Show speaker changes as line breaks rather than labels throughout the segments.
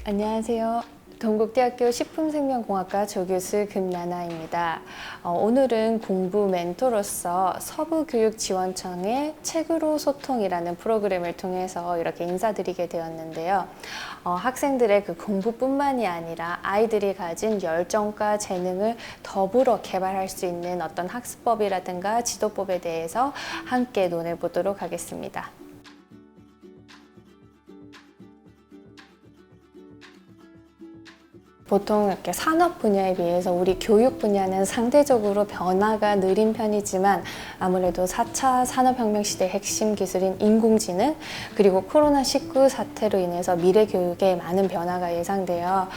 안녕하세요. 동국대학교 식품생명공학과 조교수 금나나입니다. 오늘은 공부 멘토로서 서부교육지원청의 책으로 소통이라는 프로그램을 통해서 이렇게 인사드리게 되었는데요. 학생들의 그 공부뿐만이 아니라 아이들이 가진 열정과 재능을 더불어 개발할 수 있는 어떤 학습법이라든가 지도법에 대해서 함께 논해보도록 하겠습니다. 보통 이렇게 산업 분야에 비해서 우리 교육 분야는 상대적으로 변화가 느린 편이지만 아무래도 4차 산업혁명 시대의 핵심 기술인 인공지능 그리고 코로나19 사태로 인해서 미래 교육에 많은 변화가 예상돼요.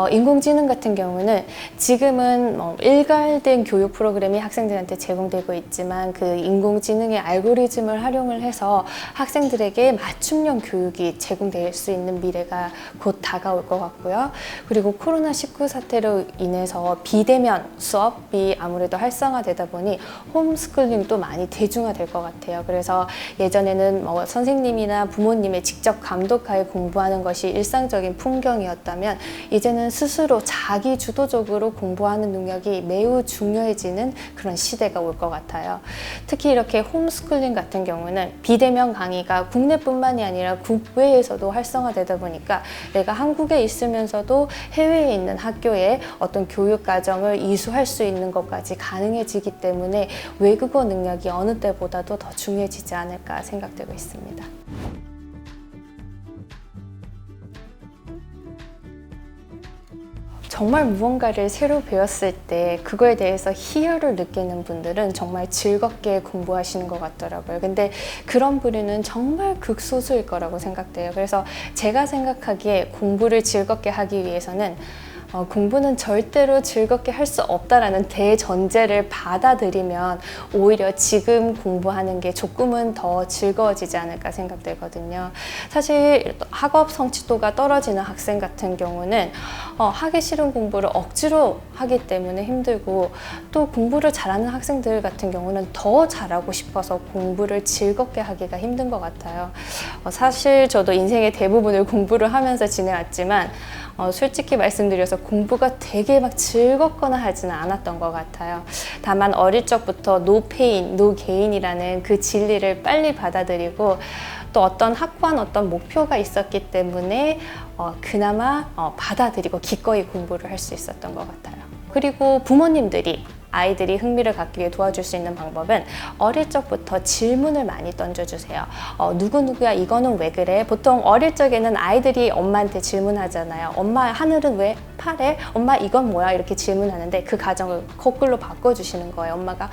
인공지능 같은 경우는 지금은 일괄된 교육 프로그램이 학생들한테 제공되고 있지만 그 인공지능의 알고리즘을 활용을 해서 학생들에게 맞춤형 교육이 제공될 수 있는 미래가 곧 다가올 것 같고요. 그리고 코로나19 사태로 인해서 비대면 수업이 아무래도 활성화되다 보니 홈스쿨링도 많이 대중화될 것 같아요. 그래서 예전에는 선생님이나 부모님의 직접 감독하에 공부하는 것이 일상적인 풍경이었다면 이제는 스스로 자기 주도적으로 공부하는 능력이 매우 중요해지는 그런 시대가 올 것 같아요. 특히 이렇게 홈스쿨링 같은 경우는 비대면 강의가 국내뿐만이 아니라 국외에서도 활성화되다 보니까 내가 한국에 있으면서도 해외에 있는 학교에 어떤 교육 과정을 이수할 수 있는 것까지 가능해지기 때문에 외국어 능력이 어느 때보다도 더 중요해지지 않을까 생각되고 있습니다. 정말 무언가를 새로 배웠을 때 그거에 대해서 희열을 느끼는 분들은 정말 즐겁게 공부하시는 것 같더라고요. 근데 그런 부류는 정말 극소수일 거라고 생각돼요. 그래서 제가 생각하기에 공부를 즐겁게 하기 위해서는 공부는 절대로 즐겁게 할 수 없다라는 대전제를 받아들이면 오히려 지금 공부하는 게 조금은 더 즐거워지지 않을까 생각되거든요. 사실 학업 성취도가 떨어지는 학생 같은 경우는 하기 싫은 공부를 억지로 하기 때문에 힘들고 또 공부를 잘하는 학생들 같은 경우는 더 잘하고 싶어서 공부를 즐겁게 하기가 힘든 것 같아요. 사실 저도 인생의 대부분을 공부를 하면서 지내왔지만 솔직히 말씀드려서 공부가 되게 막 즐겁거나 하지는 않았던 것 같아요. 다만 어릴 적부터 no pain, no gain이라는 그 진리를 빨리 받아들이고 또 어떤 확고한 어떤 목표가 있었기 때문에 그나마 받아들이고 기꺼이 공부를 할 수 있었던 것 같아요. 그리고 부모님들이 아이들이 흥미를 갖기 위해 도와줄 수 있는 방법은 어릴 적부터 질문을 많이 던져주세요. 누구누구야 이거는 왜 그래? 보통 어릴 적에는 아이들이 엄마한테 질문하잖아요. 엄마 하늘은 왜 파래? 엄마 이건 뭐야? 이렇게 질문하는데 그 과정을 거꾸로 바꿔주시는 거예요. 엄마가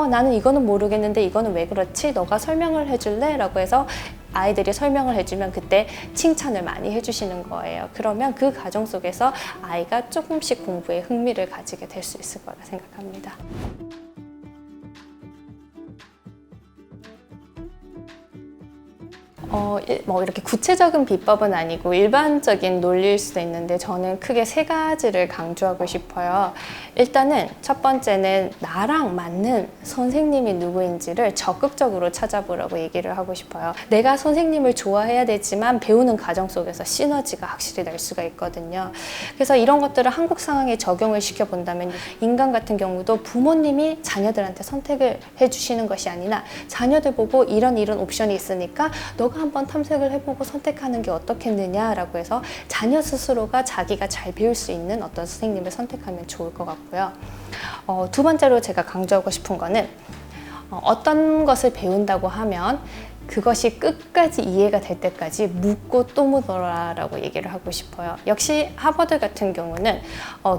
나는 이거는 모르겠는데 이거는 왜 그렇지? 너가 설명을 해줄래? 라고 해서 아이들이 설명을 해주면 그때 칭찬을 많이 해주시는 거예요. 그러면 그 과정 속에서 아이가 조금씩 공부에 흥미를 가지게 될 수 있을 거라 생각합니다. 이렇게 구체적인 비법은 아니고 일반적인 논리일 수도 있는데 저는 크게 세 가지를 강조하고 싶어요. 일단은 첫 번째는 나랑 맞는 선생님이 누구인지를 적극적으로 찾아보라고 얘기를 하고 싶어요. 내가 선생님을 좋아해야 되지만 배우는 과정 속에서 시너지가 확실히 날 수가 있거든요. 그래서 이런 것들을 한국 상황에 적용을 시켜본다면 인간 같은 경우도 부모님이 자녀들한테 선택을 해주시는 것이 아니라 자녀들 보고 이런 옵션이 있으니까 너가 한번 탐색을 해보고 선택하는 게 어떻겠느냐라고 해서 자녀 스스로가 자기가 잘 배울 수 있는 어떤 선생님을 선택하면 좋을 것 같고요. 두 번째로 제가 강조하고 싶은 거는 어떤 것을 배운다고 하면 그것이 끝까지 이해가 될 때까지 묻고 또 묻어라라고 얘기를 하고 싶어요. 역시 하버드 같은 경우는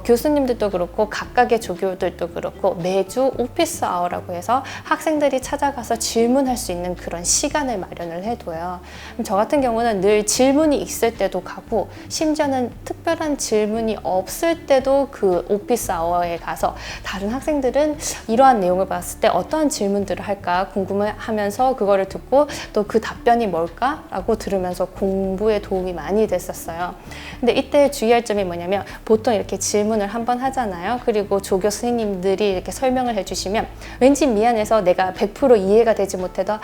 교수님들도 그렇고 각각의 조교들도 그렇고 매주 오피스 아워라고 해서 학생들이 찾아가서 질문할 수 있는 그런 시간을 마련을 해둬요. 저 같은 경우는 늘 질문이 있을 때도 가고 심지어는 특별한 질문이 없을 때도 그 오피스 아워에 가서 다른 학생들은 이러한 내용을 봤을 때 어떠한 질문들을 할까 궁금해하면서 그거를 듣고 또 그 답변이 뭘까라고 들으면서 공부에 도움이 많이 됐었어요. 근데 이때 주의할 점이 뭐냐면 보통 이렇게 질문을 한번 하잖아요. 그리고 조교 선생님들이 이렇게 설명을 해주시면 왠지 미안해서 내가 100% 이해가 되지 못해도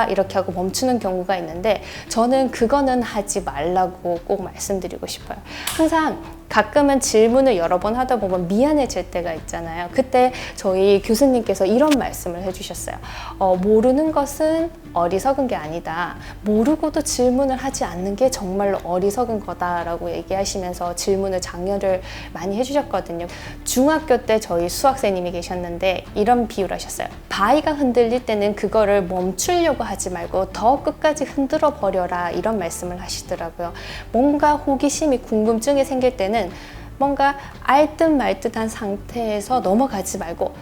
이렇게 하고 멈추는 경우가 있는데 저는 그거는 하지 말라고 꼭 말씀드리고 싶어요. 항상 가끔은 질문을 여러 번 하다 보면 미안해질 때가 있잖아요. 그때 저희 교수님께서 이런 말씀을 해주셨어요. 모르는 것은 어리석은 게 아니다. 모르고도 질문을 하지 않는 게 정말로 어리석은 거다라고 얘기하시면서 질문을 장려를 많이 해주셨거든요. 중학교 때 저희 수학생님이 계셨는데 이런 비유를 하셨어요. 바위가 흔들릴 때는 그거를 멈추려고 하지 말고 더 끝까지 흔들어 버려라, 이런 말씀을 하시더라고요. 뭔가 호기심이, 궁금증이 생길 때는 뭔가 알듯 말듯한 상태에서 넘어가지 말고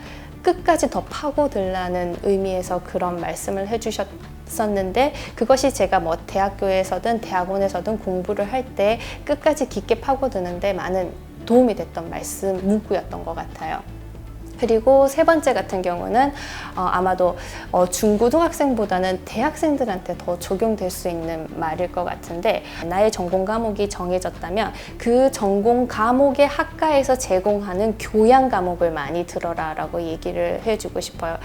끝까지 더 파고들라는 의미에서 그런 말씀을 해주셨었는데, 그것이 제가 뭐 대학교에서든 대학원에서든 공부를 할 때 끝까지 깊게 파고드는데 많은 도움이 됐던 문구였던 것 같아요. 그리고 세 번째 같은 경우는 아마도 중고등학생보다는 대학생들한테 더 적용될 수 있는 말일 것 같은데, 나의 전공 과목이 정해졌다면 그 전공 과목의 학과에서 제공하는 교양 과목을 많이 들어라 라고 얘기를 해주고 싶어요.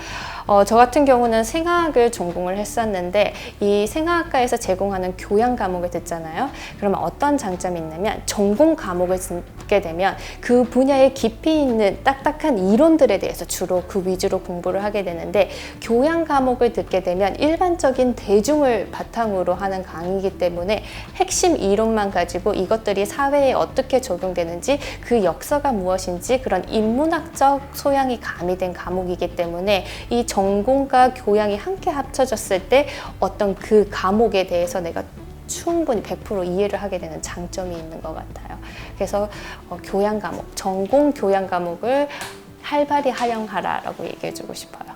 저 같은 경우는 생화학을 전공을 했었는데 이 생화학과에서 제공하는 교양 과목을 듣잖아요. 그러면 어떤 장점이 있냐면 전공 과목을 듣게 되면 그 분야에 깊이 있는 딱딱한 이론들에 대해서 주로 그 위주로 공부를 하게 되는데, 교양 과목을 듣게 되면 일반적인 대중을 바탕으로 하는 강의이기 때문에 핵심 이론만 가지고 이것들이 사회에 어떻게 적용되는지, 그 역사가 무엇인지 그런 인문학적 소양이 가미된 과목이기 때문에 이 전공과 교양이 함께 합쳐졌을 때 어떤 그 과목에 대해서 내가 충분히 100% 이해를 하게 되는 장점이 있는 것 같아요. 그래서 교양 과목, 전공 교양 과목을 활발히 활용하라라고 얘기해주고 싶어요.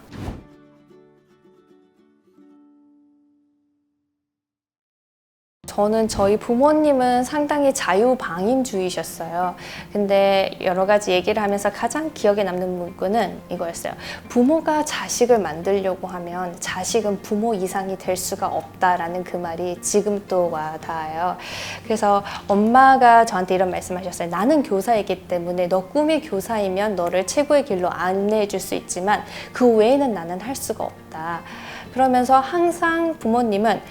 저는 저희 부모님은 상당히 자유방임주의셨어요. 근데 여러 가지 얘기를 하면서 가장 기억에 남는 문구는 이거였어요. 부모가 자식을 만들려고 하면 자식은 부모 이상이 될 수가 없다라는 그 말이 지금 또 와닿아요. 그래서 엄마가 저한테 이런 말씀하셨어요. 나는 교사이기 때문에 너 꿈이 교사이면 너를 최고의 길로 안내해 줄 수 있지만 그 외에는 나는 할 수가 없다. 그러면서 항상 부모님은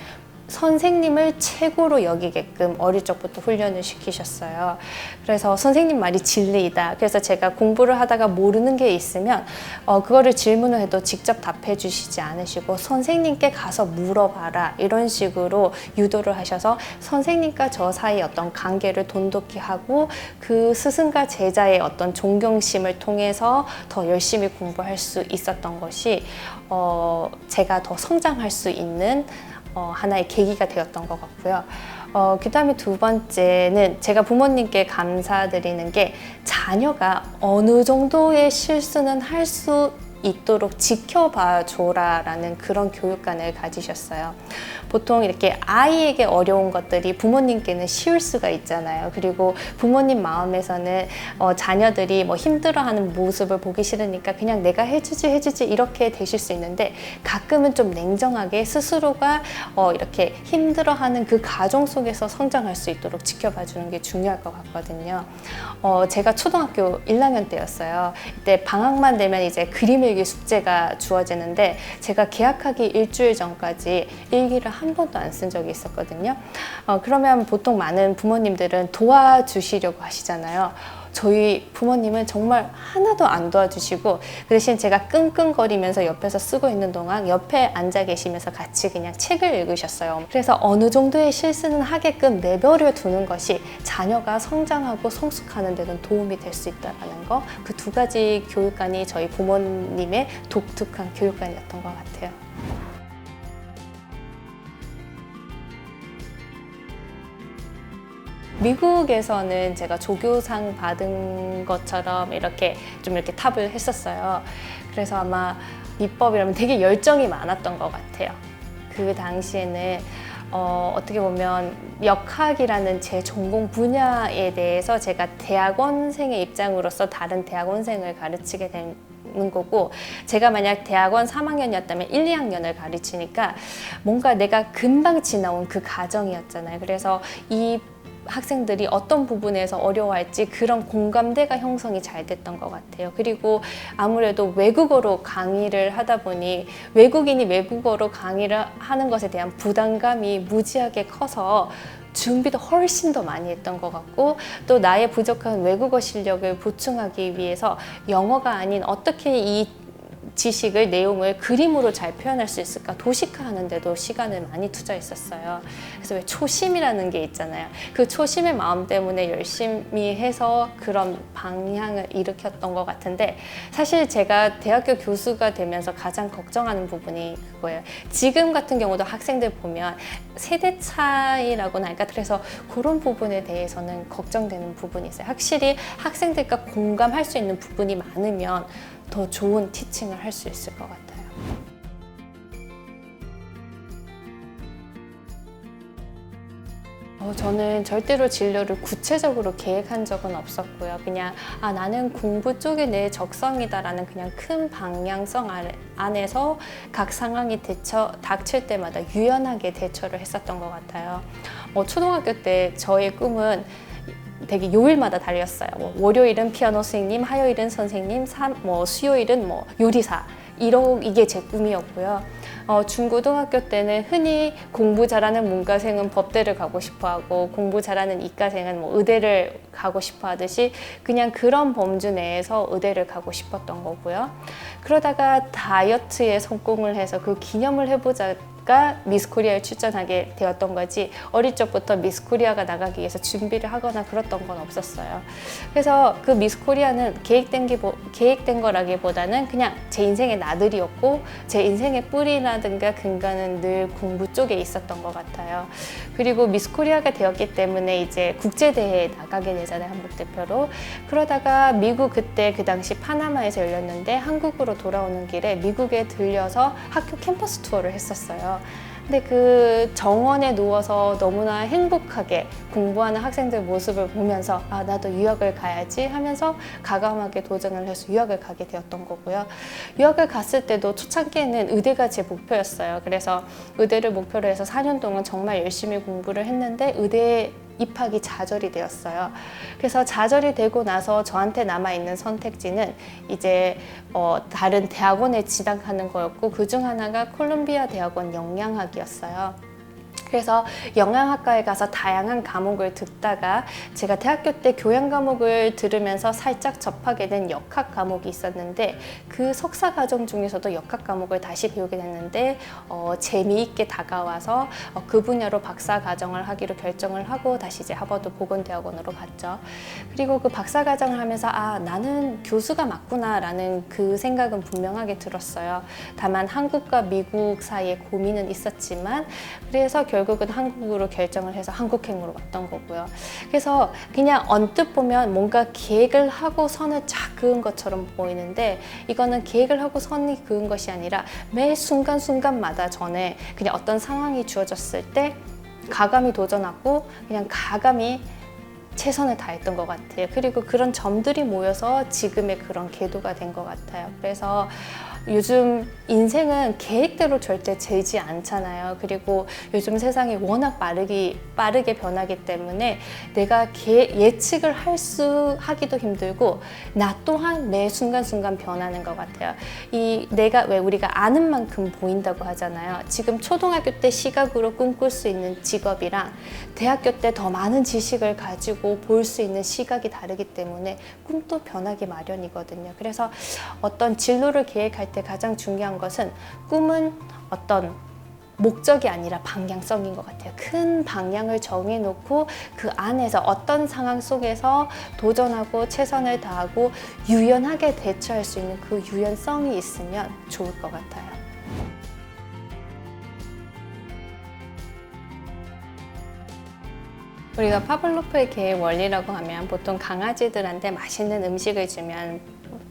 선생님을 최고로 여기게끔 어릴 적부터 훈련을 시키셨어요. 그래서 선생님 말이 진리이다. 그래서 제가 공부를 하다가 모르는 게 있으면 그거를 질문을 해도 직접 답해 주시지 않으시고 선생님께 가서 물어봐라, 이런 식으로 유도를 하셔서 선생님과 저 사이의 어떤 관계를 돈독히 하고 그 스승과 제자의 어떤 존경심을 통해서 더 열심히 공부할 수 있었던 것이 제가 더 성장할 수 있는 하나의 계기가 되었던 것 같고요. 그 다음에 두 번째는 제가 부모님께 감사드리는 게 자녀가 어느 정도의 실수는 할 수 있도록 지켜봐 줘라라는 그런 교육관을 가지셨어요. 보통 이렇게 아이에게 어려운 것들이 부모님께는 쉬울 수가 있잖아요. 그리고 부모님 마음에서는 자녀들이 뭐 힘들어하는 모습을 보기 싫으니까 그냥 내가 해주지 이렇게 되실 수 있는데, 가끔은 좀 냉정하게 스스로가 이렇게 힘들어하는 그 가정 속에서 성장할 수 있도록 지켜봐 주는 게 중요할 것 같거든요. 제가 초등학교 1학년 때였어요. 이때 방학만 되면 이제 그림 일기 숙제가 주어지는데 제가 개학하기 일주일 전까지 일기를 한 번도 안 쓴 적이 있었거든요. 그러면 보통 많은 부모님들은 도와주시려고 하시잖아요. 저희 부모님은 정말 하나도 안 도와주시고, 그 대신 제가 끙끙거리면서 옆에서 쓰고 있는 동안 옆에 앉아 계시면서 같이 그냥 책을 읽으셨어요. 그래서 어느 정도의 실수는 하게끔 내버려 두는 것이 자녀가 성장하고 성숙하는 데는 도움이 될 수 있다는 거, 그 두 가지 교육관이 저희 부모님의 독특한 교육관이었던 것 같아요. 미국에서는 제가 조교상 받은 것처럼 이렇게 탑을 했었어요. 그래서 아마 입법이라면 되게 열정이 많았던 것 같아요. 그 당시에는 어떻게 보면 역학이라는 제 전공 분야에 대해서 제가 대학원생의 입장으로서 다른 대학원생을 가르치게 된 되는 거고, 제가 만약 대학원 3학년이었다면 1, 2학년을 가르치니까 뭔가 내가 금방 지나온 그 과정이었잖아요. 그래서 이 학생들이 어떤 부분에서 어려워할지 그런 공감대가 형성이 잘 됐던 것 같아요. 그리고 아무래도 외국어로 강의를 하다 보니 외국인이 외국어로 강의를 하는 것에 대한 부담감이 무지하게 커서 준비도 훨씬 더 많이 했던 것 같고, 또 나의 부족한 외국어 실력을 보충하기 위해서 영어가 아닌 어떻게 이 지식을, 내용을 그림으로 잘 표현할 수 있을까 도식화하는 데도 시간을 많이 투자했었어요. 그래서 왜 초심이라는 게 있잖아요. 그 초심의 마음 때문에 열심히 해서 그런 방향을 일으켰던 것 같은데, 사실 제가 대학교 교수가 되면서 가장 걱정하는 부분이 그거예요. 지금 같은 경우도 학생들 보면 세대 차이라고나 할까, 그래서 그런 부분에 대해서는 걱정되는 부분이 있어요. 확실히 학생들과 공감할 수 있는 부분이 많으면 더 좋은 티칭을 할 수 있을 것 같아요. 저는 절대로 진로를 구체적으로 계획한 적은 없었고요. 그냥 나는 공부 쪽이 내 적성이다라는 그냥 큰 방향성 안에서 각 상황이 닥칠 때마다 유연하게 대처를 했었던 것 같아요. 초등학교 때 저의 꿈은 되게 요일마다 달렸어요. 월요일은 피아노 선생님, 화요일은 선생님, 수요일은 요리사. 이게 제 꿈이었고요. 중고등학교 때는 흔히 공부 잘하는 문과생은 법대를 가고 싶어하고, 공부 잘하는 이과생은 의대를 가고 싶어 하듯이 그냥 그런 범주 내에서 의대를 가고 싶었던 거고요. 그러다가 다이어트에 성공을 해서 그 기념을 해보자 미스 코리아에 출전하게 되었던 거지, 어릴 적부터 미스 코리아가 나가기 위해서 준비를 하거나 그랬던 건 없었어요. 그래서 그 미스 코리아는 계획된 거라기보다는 그냥 제 인생의 나들이었고, 제 인생의 뿌리라든가 근간은 늘 공부 쪽에 있었던 것 같아요. 그리고 미스 코리아가 되었기 때문에 이제 국제대회에 나가게 되잖아요, 한국 대표로. 그러다가 미국, 그때 그 당시 파나마에서 열렸는데 한국으로 돌아오는 길에 미국에 들려서 학교 캠퍼스 투어를 했었어요. 근데 그 정원에 누워서 너무나 행복하게 공부하는 학생들 모습을 보면서 나도 유학을 가야지 하면서 과감하게 도전을 해서 유학을 가게 되었던 거고요. 유학을 갔을 때도 초창기에는 의대가 제 목표였어요. 그래서 의대를 목표로 해서 4년 동안 정말 열심히 공부를 했는데 의대에 입학이 좌절이 되었어요. 그래서 좌절이 되고 나서 저한테 남아있는 선택지는 이제 다른 대학원에 진학하는 거였고, 그중 하나가 콜롬비아 대학원 영양학이었어요. 그래서 영양학과에 가서 다양한 과목을 듣다가 제가 대학교 때 교양 과목을 들으면서 살짝 접하게 된 역학 과목이 있었는데, 그 석사 과정 중에서도 역학 과목을 다시 배우게 됐는데 재미있게 다가와서 그 분야로 박사 과정을 하기로 결정을 하고 다시 이제 하버드 보건대학원으로 갔죠. 그리고 그 박사 과정을 하면서 나는 교수가 맞구나 라는 그 생각은 분명하게 들었어요. 다만 한국과 미국 사이에 고민은 있었지만, 그래서 결국은 한국으로 결정을 해서 한국행으로 왔던 거고요. 그래서 그냥 언뜻 보면 뭔가 계획을 하고 선을 쫙 그은 것처럼 보이는데, 이거는 계획을 하고 선이 그은 것이 아니라 매 순간순간마다 전에 그냥 어떤 상황이 주어졌을 때 과감히 도전하고 그냥 과감히 최선을 다했던 것 같아요. 그리고 그런 점들이 모여서 지금의 그런 궤도가 된 것 같아요. 그래서 요즘 인생은 계획대로 절대 되지 않잖아요. 그리고 요즘 세상이 워낙 빠르게 변하기 때문에 내가 예측을 하기도 힘들고, 나 또한 매 순간순간 변하는 것 같아요. 왜 우리가 아는 만큼 보인다고 하잖아요. 지금 초등학교 때 시각으로 꿈꿀 수 있는 직업이랑 대학교 때 더 많은 지식을 가지고 볼 수 있는 시각이 다르기 때문에 꿈도 변하기 마련이거든요. 그래서 어떤 진로를 계획할 때 가장 중요한 것은, 꿈은 어떤 목적이 아니라 방향성인 것 같아요. 큰 방향을 정해놓고 그 안에서 어떤 상황 속에서 도전하고 최선을 다하고 유연하게 대처할 수 있는 그 유연성이 있으면 좋을 것 같아요. 우리가 파블로프의 개의 원리라고 하면 보통 강아지들한테 맛있는 음식을 주면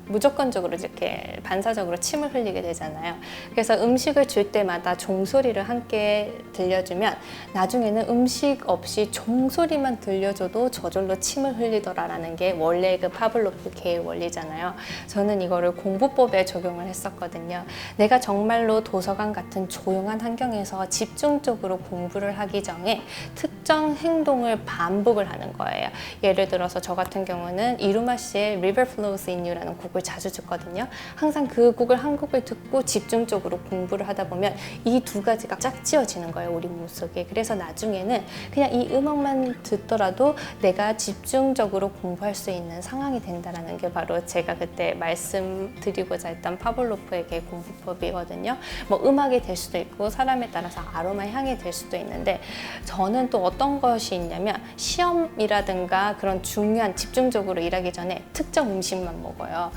무조건적으로 이렇게 반사적으로 침을 흘리게 되잖아요. 그래서 음식을 줄 때마다 종소리를 함께 들려주면 나중에는 음식 없이 종소리만 들려줘도 저절로 침을 흘리더라라는 게 원래 그 파블로프 개의 원리잖아요. 저는 이거를 공부법에 적용을 했었거든요. 내가 정말로 도서관 같은 조용한 환경에서 집중적으로 공부를 하기 전에 특정 행동을 반복을 하는 거예요. 예를 들어서 저 같은 경우는 이루마 씨의 River Flows in You라는 곡을 자주 듣거든요. 항상 그 곡을 한 곡을 듣고 집중적으로 공부를 하다 보면 이 두 가지가 짝지어지는 거예요, 우리 몸속에. 그래서 나중에는 그냥 이 음악만 듣더라도 내가 집중적으로 공부할 수 있는 상황이 된다는 게 바로 제가 그때 말씀드리고자 했던 파블로프의 개 공부법이거든요. 뭐 음악이 될 수도 있고 사람에 따라서 아로마 향이 될 수도 있는데 저는 또 어떤 것이 있냐면 시험이라든가 그런 중요한 집중적으로 일하기 전에 특정 음식만 먹어요.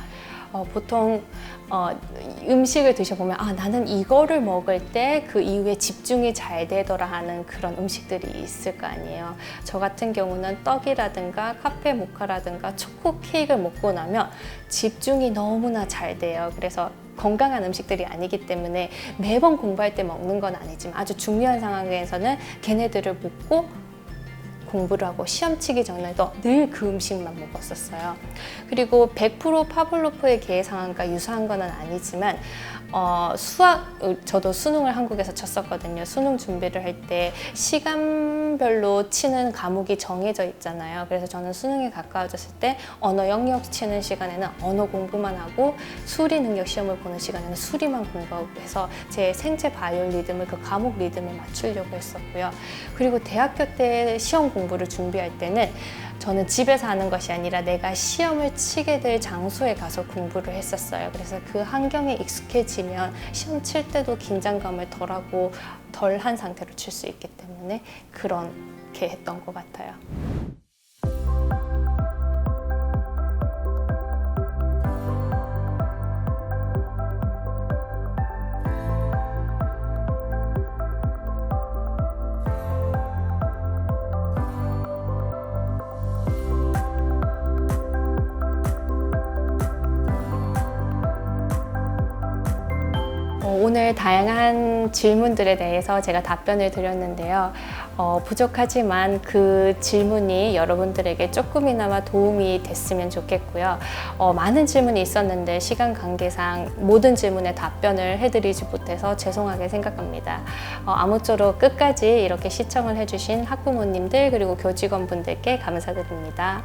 보통 음식을 드셔보면 나는 이거를 먹을 때 그 이후에 집중이 잘 되더라 하는 그런 음식들이 있을 거 아니에요. 저 같은 경우는 떡이라든가 카페 모카라든가 초코 케이크를 먹고 나면 집중이 너무나 잘 돼요. 그래서 건강한 음식들이 아니기 때문에 매번 공부할 때 먹는 건 아니지만 아주 중요한 상황에서는 걔네들을 먹고 공부를 하고 시험 치기 전에도 늘 그 음식만 먹었었어요. 그리고 100% 파블로프의 개의 상황과 유사한 건 아니지만 저도 수능을 한국에서 쳤었거든요. 수능 준비를 할 때 시간별로 치는 과목이 정해져 있잖아요. 그래서 저는 수능에 가까워졌을 때 언어 영역 치는 시간에는 언어 공부만 하고 수리 능력 시험을 보는 시간에는 수리만 공부하고 해서 제 생체 바이오 리듬을 그 과목 리듬에 맞추려고 했었고요. 그리고 대학교 때 시험 공부를 준비할 때는 저는 집에서 하는 것이 아니라 내가 시험을 치게 될 장소에 가서 공부를 했었어요. 그래서 그 환경에 익숙해지면 시험 칠 때도 긴장감을 덜한 상태로 칠 수 있기 때문에 그렇게 했던 것 같아요. 오늘 다양한 질문들에 대해서 제가 답변을 드렸는데요. 부족하지만 그 질문이 여러분들에게 조금이나마 도움이 됐으면 좋겠고요. 많은 질문이 있었는데 시간 관계상 모든 질문에 답변을 해드리지 못해서 죄송하게 생각합니다. 아무쪼록 끝까지 이렇게 시청을 해주신 학부모님들 그리고 교직원분들께 감사드립니다.